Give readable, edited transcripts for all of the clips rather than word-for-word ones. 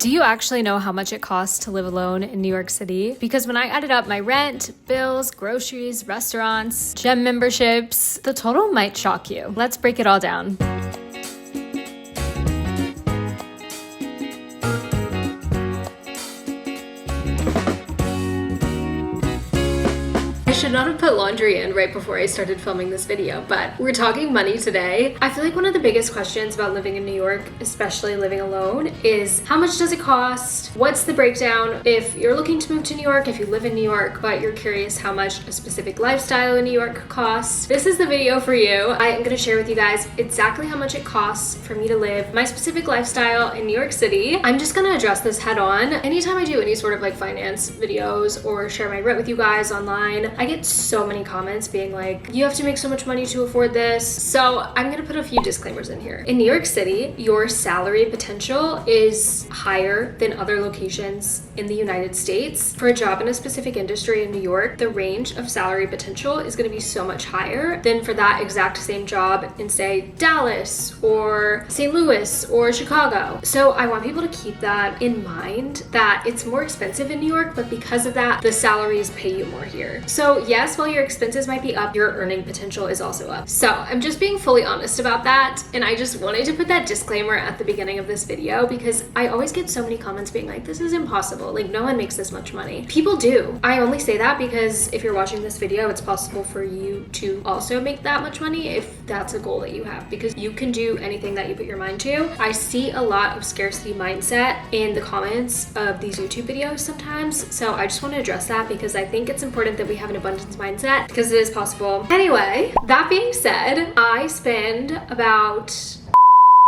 Do you actually know how much it costs to live alone in New York City? Because when I added up my rent, bills, groceries, restaurants, gym memberships, the total might shock you. Let's break it all down. I should not have put laundry in right before I started filming this video, but we're talking money today. I feel like one of the biggest questions about living in New York, especially living alone, is how much does it cost? What's the breakdown? If you're looking to move to New York, if you live in New York, but you're curious how much a specific lifestyle in New York costs, this is the video for you. I am going to share with you guys exactly how much it costs for me to live my specific lifestyle in New York City. I'm just going to address this head on. Anytime I do any sort of like finance videos or share my rent with you guys online, I get so many comments being like, you have to make so much money to afford this. So I'm gonna put a few disclaimers in here. In New York City, your salary potential is higher than other locations in the United States. For a job in a specific industry in New York, the range of salary potential is gonna be so much higher than for that exact same job in, say, Dallas or St. Louis or Chicago. So I want people to keep that in mind, that it's more expensive in New York, but because of that, the salaries pay you more here. So yes, while your expenses might be up, your earning potential is also up. So I'm just being fully honest about that. And I just wanted to put that disclaimer at the beginning of this video because I always get so many comments being like, this is impossible. Like, no one makes this much money. People do. I only say that because if you're watching this video, it's possible for you to also make that much money if that's a goal that you have, because you can do anything that you put your mind to. I see a lot of scarcity mindset in the comments of these YouTube videos sometimes. So I just want to address that because I think it's important that we have an abundance mindset because it is possible. Anyway, that being said, I spend about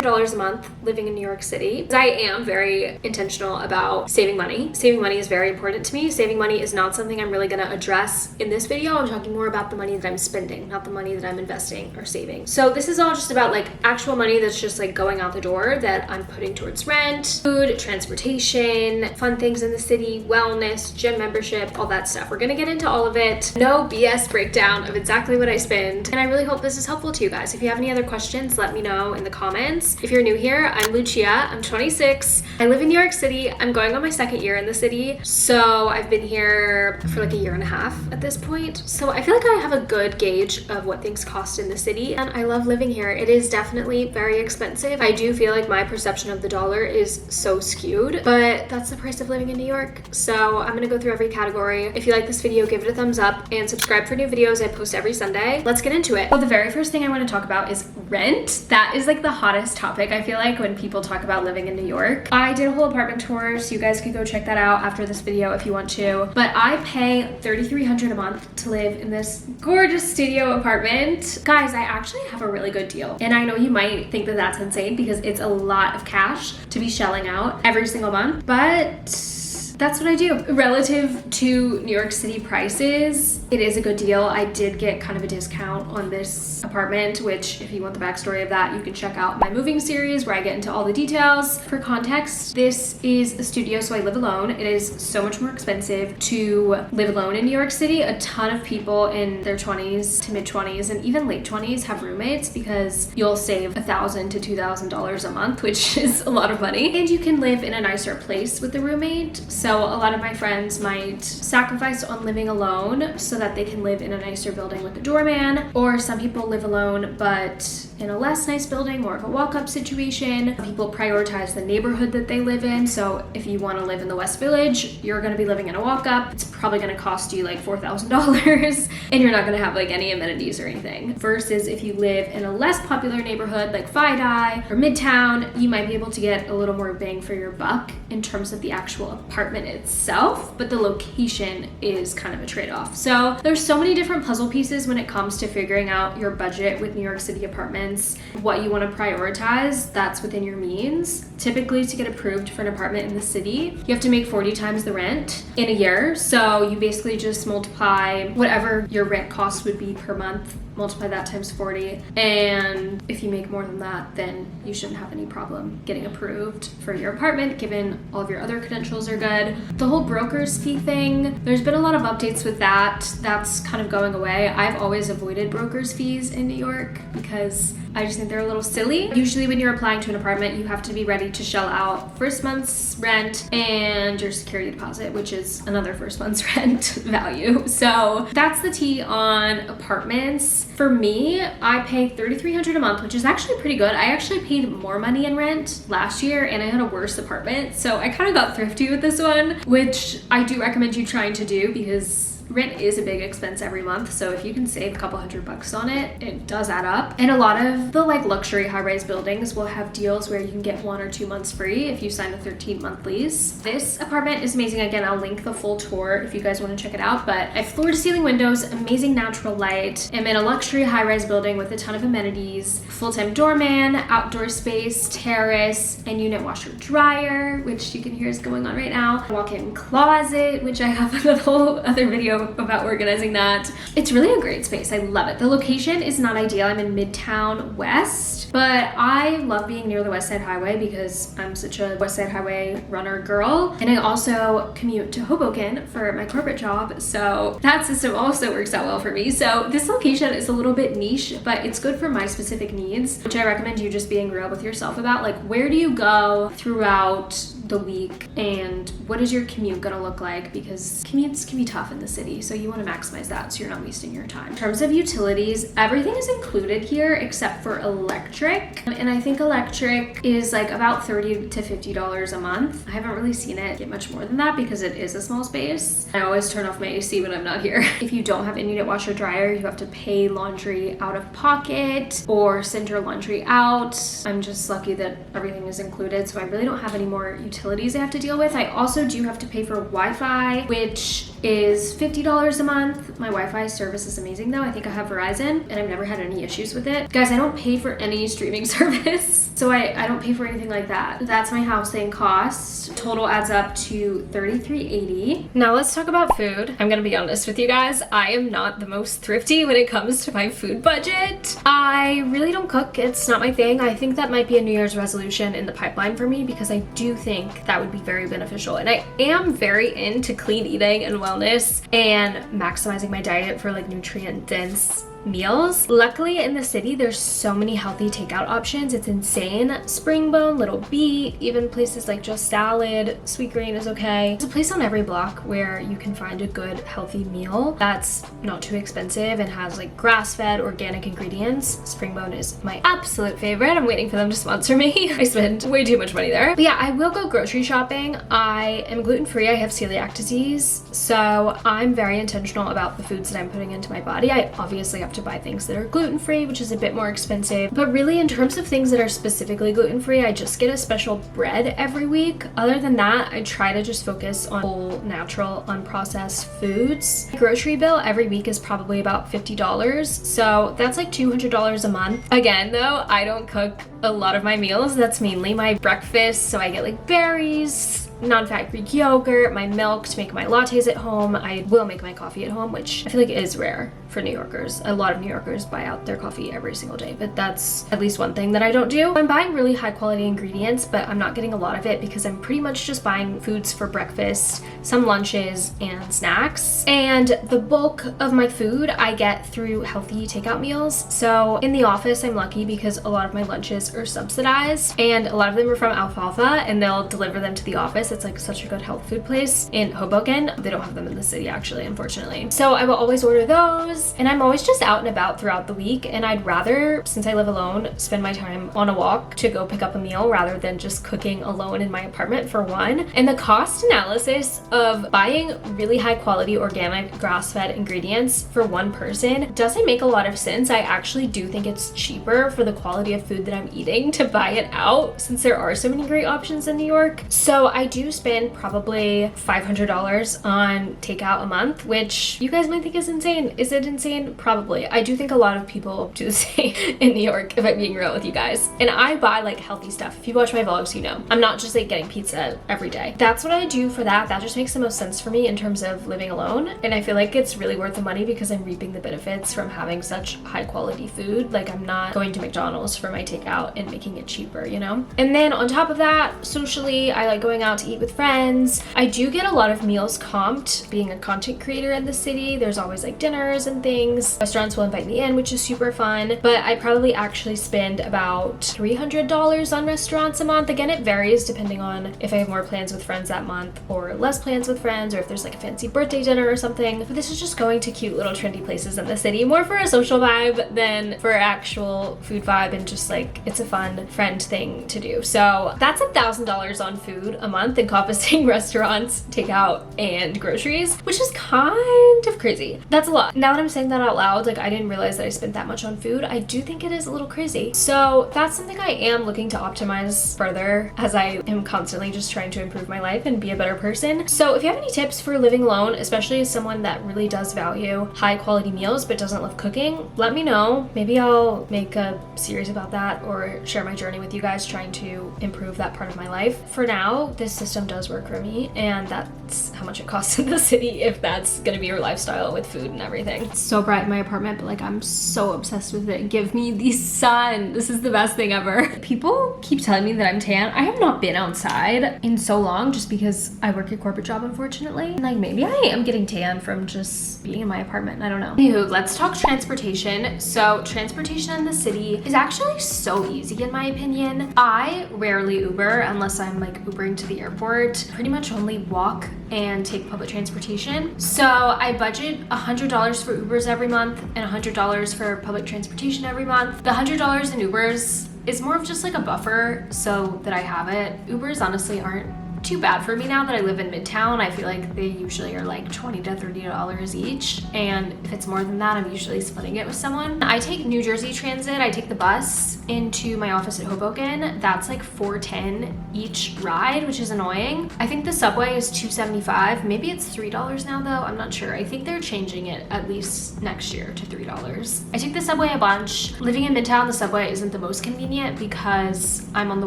$100 a month living in New York City. I am very intentional about saving money. Saving money is very important to me. Saving money is not something I'm really gonna address in this video. I'm talking more about the money that I'm spending, not the money that I'm investing or saving. So this is all just about like actual money that's just like going out the door that I'm putting towards rent, food, transportation, fun things in the city, wellness, gym membership, all that stuff. We're gonna get into all of it. No BS breakdown of exactly what I spend. And I really hope this is helpful to you guys. If you have any other questions, let me know in the comments. If you're new here, I'm Lucia, I'm 26. I live in New York City. I'm going on my second year in the city. So I've been here for like a year and a half at this point. So I feel like I have a good gauge of what things cost in the city and I love living here. It is definitely very expensive. I do feel like my perception of the dollar is so skewed, but that's the price of living in New York. So I'm gonna go through every category. If you like this video, give it a thumbs up and subscribe for new videos. I post every Sunday. Let's get into it. So the very first thing I want to talk about is rent. That is like the hottest topic, I feel like, when people talk about living in New York. I did a whole apartment tour, so you guys can go check that out after this video if you want to. But I pay $3,300 a month to live in this gorgeous studio apartment. Guys, I actually have a really good deal. And I know you might think that that's insane because it's a lot of cash to be shelling out every single month, but that's what I do. Relative to New York City prices, it is a good deal. I did get kind of a discount on this apartment, which if you want the backstory of that, you can check out my moving series where I get into all the details. For context, this is a studio, so I live alone. It is so much more expensive to live alone in New York City. A ton of people in their 20s to mid 20s and even late 20s have roommates because you'll save $1,000 to $2,000 a month, which is a lot of money. And you can live in a nicer place with the roommate. So a lot of my friends might sacrifice on living alone so that they can live in a nicer building with a doorman, or some people live alone but in a less nice building, more of a walk-up situation. People prioritize the neighborhood that they live in. So if you want to live in the West Village, you're going to be living in a walk-up. It's probably going to cost you like $4,000 and you're not going to have like any amenities or anything. Versus if you live in a less popular neighborhood like Fidei or Midtown, you might be able to get a little more bang for your buck in terms of the actual apartment itself, but the location is kind of a trade-off. So there's so many different puzzle pieces when it comes to figuring out your budget with New York City apartments. What you want to prioritize, that's within your means. Typically, to get approved for an apartment in the city, you have to make 40 times the rent in a year. So you basically just multiply whatever your rent cost would be per month, multiply that times 40. And if you make more than that, then you shouldn't have any problem getting approved for your apartment, given all of your other credentials are good. The whole broker's fee thing, there's been a lot of updates with that. That's kind of going away. I've always avoided broker's fees in New York because I just think they're a little silly. Usually when you're applying to an apartment, you have to be ready to shell out first month's rent and your security deposit, which is another first month's rent value. So that's the tea on apartments. For me, I pay $3,300 a month, which is actually pretty good. I actually paid more money in rent last year and I had a worse apartment. So I kind of got thrifty with this one, which I do recommend you trying to do because rent is a big expense every month, so if you can save a couple $100 on it, it does add up. And a lot of the like luxury high-rise buildings will have deals where you can get 1 or 2 months free if you sign a 13-month lease. This apartment is amazing. Again, I'll link the full tour if you guys want to check it out, but I have floor-to-ceiling windows, amazing natural light. I'm in a luxury high-rise building with a ton of amenities, full-time doorman, outdoor space, terrace, and unit washer dryer, which you can hear is going on right now. Walk-in closet, which I have a whole other video about organizing that. It's really a great space. I love it. The location is not ideal. I'm in Midtown West, but I love being near the West Side Highway because I'm such a West Side Highway runner girl. And I also commute to Hoboken for my corporate job. So that system also works out well for me. So this location is a little bit niche, but it's good for my specific needs, which I recommend you just being real with yourself about. Like, where do you go throughout the week and what is your commute gonna look like, because commutes can be tough in the city, so you want to maximize that so you're not wasting your time. In terms of utilities, everything is included here except for electric, and I think electric is like about $30 to $50 a month. I haven't really seen it get much more than that because it is a small space. I always turn off my AC when I'm not here. If you don't have a unit washer dryer, you have to pay laundry out of pocket or send your laundry out. I'm just lucky that everything is included, so I really don't have any more utilities I have to deal with. I also do have to pay for Wi-Fi, which is $50 a month. My Wi-Fi service is amazing though. I think I have Verizon and I've never had any issues with it. Guys, I don't pay for any streaming service, so I don't pay for anything like that. That's my housing cost. Total adds up to $33.80. Now let's talk about food. I'm gonna be honest with you guys. I am not the most thrifty when it comes to my food budget. I really don't cook. It's not my thing. I think that might be a New Year's resolution in the pipeline for me because I do think that would be very beneficial. And I am very into clean eating and wellness and maximizing my diet for like nutrient dense meals. Luckily in the city, there's so many healthy takeout options. It's insane. Springbone, Little Beet, even places like Just Salad, Sweetgreen is okay. There's a place on every block where you can find a good healthy meal that's not too expensive and has like grass-fed organic ingredients. Springbone is my absolute favorite. I'm waiting for them to sponsor me. I spend way too much money there. But yeah, I will go grocery shopping. I am gluten-free. I have celiac disease, so I'm very intentional about the foods that I'm putting into my body. I obviously have to buy things that are gluten-free, which is a bit more expensive, but really in terms of things that are specifically gluten-free, I just get a special bread every week. Other than that, I try to just focus on whole, natural, unprocessed foods. My grocery bill every week is probably about $50, so that's like $200 a month. Again though, I don't cook a lot of my meals. That's mainly my breakfast, so I get like berries, non-fat Greek yogurt, my milk to make my lattes at home. I will make my coffee at home, which I feel like is rare for New Yorkers. A lot of New Yorkers buy out their coffee every single day, but that's at least one thing that I don't do. I'm buying really high quality ingredients, but I'm not getting a lot of it because I'm pretty much just buying foods for breakfast, some lunches, and snacks. And the bulk of my food I get through healthy takeout meals. So in the office, I'm lucky because a lot of my lunches are subsidized and a lot of them are from Alfalfa and they'll deliver them to the office. It's like such a good health food place in Hoboken. They don't have them in the city actually, unfortunately. So I will always order those, and I'm always just out and about throughout the week, and I'd rather, since I live alone, spend my time on a walk to go pick up a meal rather than just cooking alone in my apartment for one. And the cost analysis of buying really high quality organic grass-fed ingredients for one person doesn't make a lot of sense. I actually do think it's cheaper for the quality of food that I'm eating to buy it out since there are so many great options in New York. So I do spend probably $500 on takeout a month, which you guys might think is insane. Is it insane? Probably. I do think a lot of people do the same in New York, if I'm being real with you guys. And I buy like healthy stuff. If you watch my vlogs, you know. I'm not just like getting pizza every day. That's what I do for that. That just makes the most sense for me in terms of living alone. And I feel like it's really worth the money because I'm reaping the benefits from having such high quality food. Like I'm not going to McDonald's for my takeout and making it cheaper, you know? And then on top of that, socially, I like going out to to eat with friends. I do get a lot of meals comped being a content creator in the city. There's always like dinners and things. Restaurants will invite me in, which is super fun. But I probably actually spend about $300 on restaurants a month. Again, it varies depending on if I have more plans with friends that month or less plans with friends, or if there's like a fancy birthday dinner or something. But this is just going to cute little trendy places in the city, more for a social vibe than for actual food vibe, and just like it's a fun friend thing to do. So that's $1,000 on food a month, encompassing restaurants, takeout, and groceries, which is kind of crazy. That's a lot. Now that I'm saying that out loud, like I didn't realize that I spent that much on food. I do think it is a little crazy. So that's something I am looking to optimize further, as I am constantly just trying to improve my life and be a better person. So if you have any tips for living alone, especially as someone that really does value high quality meals but doesn't love cooking, let me know. Maybe I'll make a series about that or share my journey with you guys trying to improve that part of my life. For now, this system does work for me, and that's how much it costs in the city if that's gonna be your lifestyle with food and everything. It's so bright in my apartment, but like I'm so obsessed with it. Give me the sun. This is the best thing ever. People keep telling me that I'm tan. I have not been outside in so long just because I work a corporate job, unfortunately. Like maybe I am getting tan from just being in my apartment. I don't know. Anywho, let's talk transportation. So transportation in the city is actually so easy in my opinion. I rarely Uber unless I'm like Ubering to the airport. Pretty much only walk and take public transportation. So I budget $100 for Ubers every month and $100 for public transportation every month. The $100 in Ubers is more of just like a buffer so that I have it. Ubers honestly aren't too bad for me now that I live in Midtown. I feel like they usually are like $20 to $30 each, and if it's more than that, I'm usually splitting it with someone. I take New Jersey Transit. I take the bus into my office at Hoboken. That's like $4.10 each ride, which is annoying. I think the subway is $2.75. Maybe it's $3 now though. I'm not sure. I think they're changing it at least next year to $3. I take the subway a bunch. Living in Midtown, the subway isn't the most convenient because I'm on the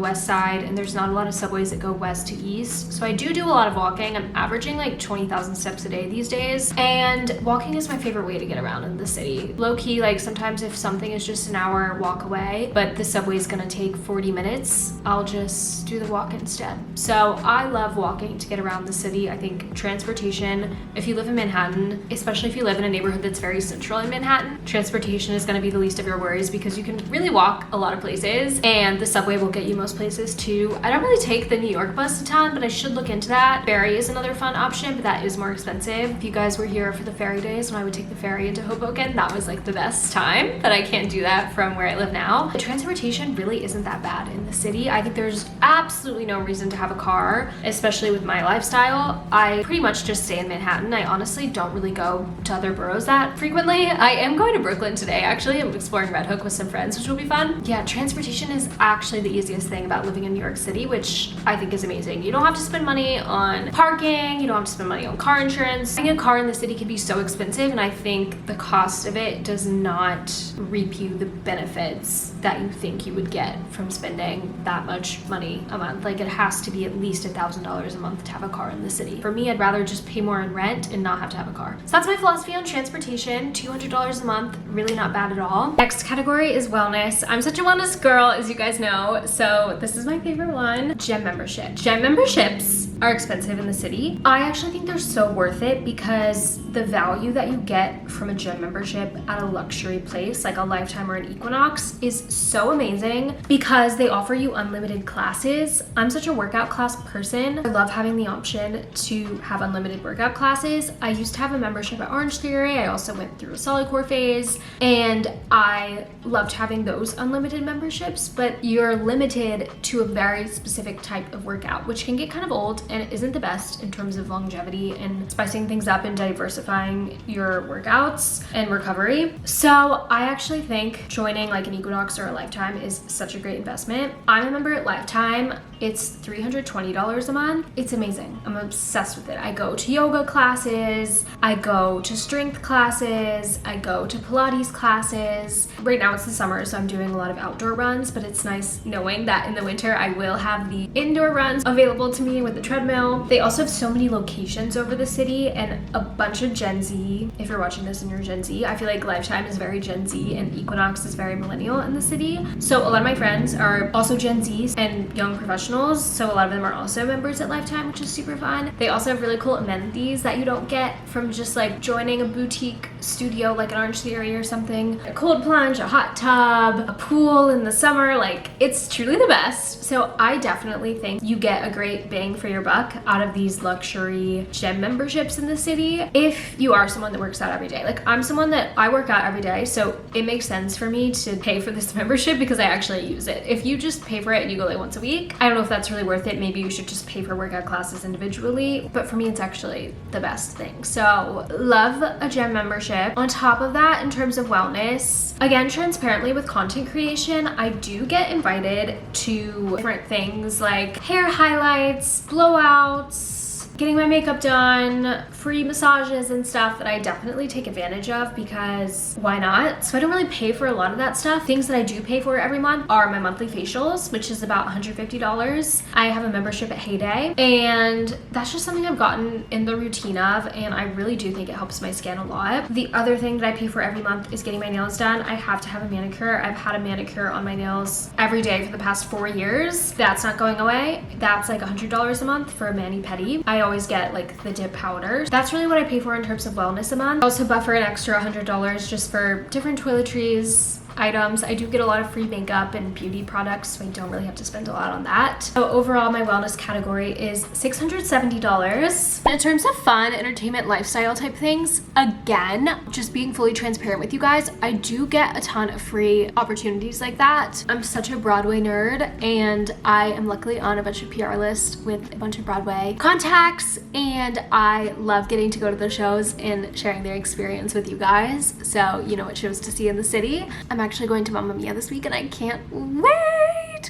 west side and there's not a lot of subways that go west to east. So I do a lot of walking. I'm averaging like 20,000 steps a day these days, and walking is my favorite way to get around in the city. Low key, like sometimes if something is just an hour walk away, but the subway is gonna take 40 minutes, I'll just do the walk instead. So I love walking to get around the city. I think transportation, if you live in Manhattan, especially if you live in a neighborhood that's very central in Manhattan, transportation is gonna be the least of your worries because you can really walk a lot of places, and the subway will get you most places too. I don't really take the New York bus a ton, but I should look into that. Ferry is another fun option, but that is more expensive. If you guys were here for the ferry days when I would take the ferry into Hoboken, that was like the best time, but I can't do that from where I live now. The transportation really isn't that bad in the city. I think there's absolutely no reason to have a car, especially with my lifestyle. I pretty much just stay in Manhattan. I honestly don't really go to other boroughs that frequently. I am going to Brooklyn today, actually. I'm exploring Red Hook with some friends, which will be fun. Yeah, transportation is actually the easiest thing about living in New York City, which I think is amazing. You don't have to spend money on parking, you don't have to spend money on car insurance. Having a car in the city can be so expensive, and I think the cost of it does not reap you the benefits that you think you would get from spending that much money a month. Like it has to be at least $1,000 a month to have a car in the city. For me, I'd rather just pay more in rent and not have to have a car. So that's my philosophy on transportation. $200 a month, really not bad at all. Next category is wellness. I'm such a wellness girl, as you guys know, so this is my favorite one. Gym membership. Gym memberships are expensive in the city. I actually think they're so worth it because the value that you get from a gym membership at a luxury place like a Lifetime or an Equinox is so amazing because they offer you unlimited classes. I'm such a workout class person. I love having the option to have unlimited workout classes. I used to have a membership at Orange Theory. I also went through a solid core phase, and I loved having those unlimited memberships, but you're limited to a very specific type of workout, which can get kind of old and it isn't the best in terms of longevity and spicing things up and diversifying your workouts and recovery. So I actually think joining like an Equinox or a Lifetime is such a great investment. I'm a member at Lifetime. It's $320 a month. It's amazing. I'm obsessed with it. I go to yoga classes, I go to strength classes, I go to Pilates classes. Right now it's the summer, so I'm doing a lot of outdoor runs, but it's nice knowing that in the winter I will have the indoor runs available to me with the treadmill. They also have so many locations over the city and a bunch of Gen Z. If you're watching this and you're Gen Z, I feel like Lifetime is very Gen Z and Equinox is very millennial in the city. So a lot of my friends are also Gen Zs and young professionals professionals, so a lot of them are also members at Lifetime, which is super fun. They also have really cool amenities that you don't get from just like joining a boutique studio like an Orange Theory or something. A cold plunge, a hot tub, a pool in the summer, like it's truly the best. So I definitely think you get a great bang for your buck out of these luxury gym memberships in the city if you are someone that works out every day. Like I'm someone that I work out every day, so it makes sense for me to pay for this membership because I actually use it. If you just pay for it and you go like once a week, I don't know if that's really worth it. Maybe you should just pay for workout classes individually, but for me it's actually the best thing. So love a gym membership. On top of that, in terms of wellness, again, transparently with content creation, I do get invited to different things like hair highlights, blowouts, getting my makeup done, free massages and stuff that I definitely take advantage of because why not? So I don't really pay for a lot of that stuff. Things that I do pay for every month are my monthly facials, which is about $150. I have a membership at Heyday, and that's just something I've gotten in the routine of, and I really do think it helps my skin a lot. The other thing that I pay for every month is getting my nails done. I have to have a manicure. I've had a manicure on my nails every day for the past 4 years. That's not going away. That's like $100 a month for a mani-pedi. I always get like the dip powder. That's really what I pay for in terms of wellness a month. I also buffer an extra $100 just for different toiletries, items. I do get a lot of free makeup and beauty products, so I don't really have to spend a lot on that. So overall, my wellness category is $670. And in terms of fun, entertainment, lifestyle type things, again, just being fully transparent with you guys, I do get a ton of free opportunities like that. I'm such a Broadway nerd, and I am luckily on a bunch of PR lists with a bunch of Broadway contacts, and I love getting to go to the shows and sharing their experience with you guys. So you know what shows to see in the city. I'm actually going to Mamma Mia this week and I can't wait.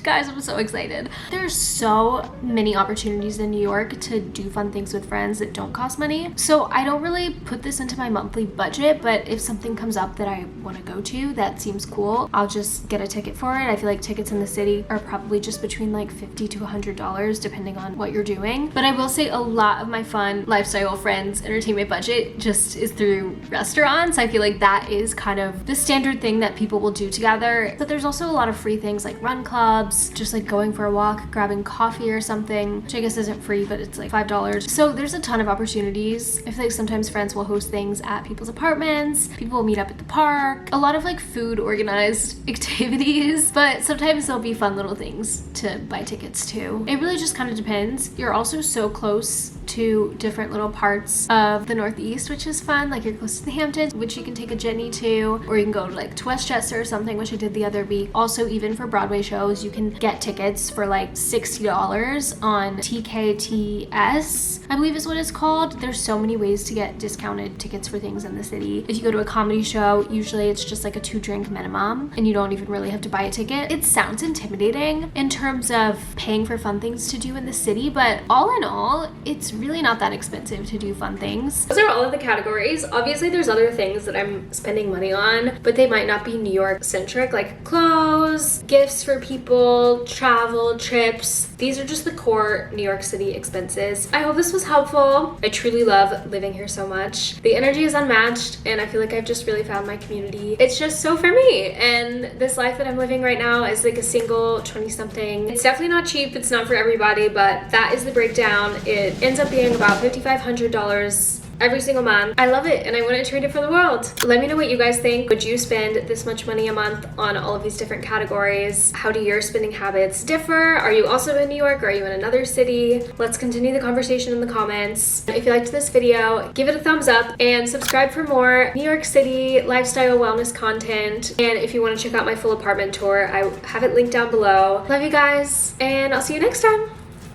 Guys, I'm so excited. There's so many opportunities in New York to do fun things with friends that don't cost money. So I don't really put this into my monthly budget, but if something comes up that I want to go to that seems cool, I'll just get a ticket for it. I feel like tickets in the city are probably just between like $50 to $100 depending on what you're doing. But I will say a lot of my fun lifestyle friends entertainment budget just is through restaurants. I feel like that is kind of the standard thing that people will do together. But there's also a lot of free things like run clubs, just like going for a walk, grabbing coffee or something, which I guess isn't free, but it's like $5. So there's a ton of opportunities. I feel like sometimes friends will host things at people's apartments, people will meet up at the park, a lot of like food organized activities, but sometimes there'll be fun little things to buy tickets to. It really just kind of depends. You're also so close to different little parts of the Northeast, which is fun. Like you're close to the Hamptons, which you can take a jitney to, or you can go to like to Westchester or something, which I did the other week. Also, even for Broadway shows, you can get tickets for like $60 on TKTS, I believe is what it's called. There's so many ways to get discounted tickets for things in the city. If you go to a comedy show, usually it's just like a 2-drink minimum and you don't even really have to buy a ticket. It sounds intimidating in terms of paying for fun things to do in the city, but all in all, it's really not that expensive to do fun things. Those are all of the categories. Obviously, there's other things that I'm spending money on, but they might not be New York centric, like clothes, gifts for people, travel, trips. These are just the core New York City expenses. I hope this was helpful. I truly love living here so much. The energy is unmatched, and I feel like I've just really found my community. It's just so for me, and this life that I'm living right now is like a single 20-something. It's definitely not cheap. It's not for everybody, but that is the breakdown. It ends up being about $5,500 every single month. I love it and I wouldn't trade it for the world. Let me know what you guys think. Would you spend this much money a month on all of these different categories? How do your spending habits differ? Are you also in New York? Are you in another city? Let's continue the conversation in the comments. If you liked this video, give it a thumbs up and subscribe for more New York City lifestyle wellness content. And if you want to check out my full apartment tour, I have it linked down below. Love you guys, and I'll see you next time.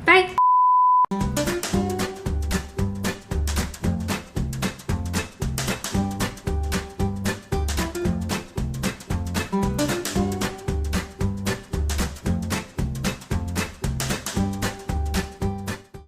Bye.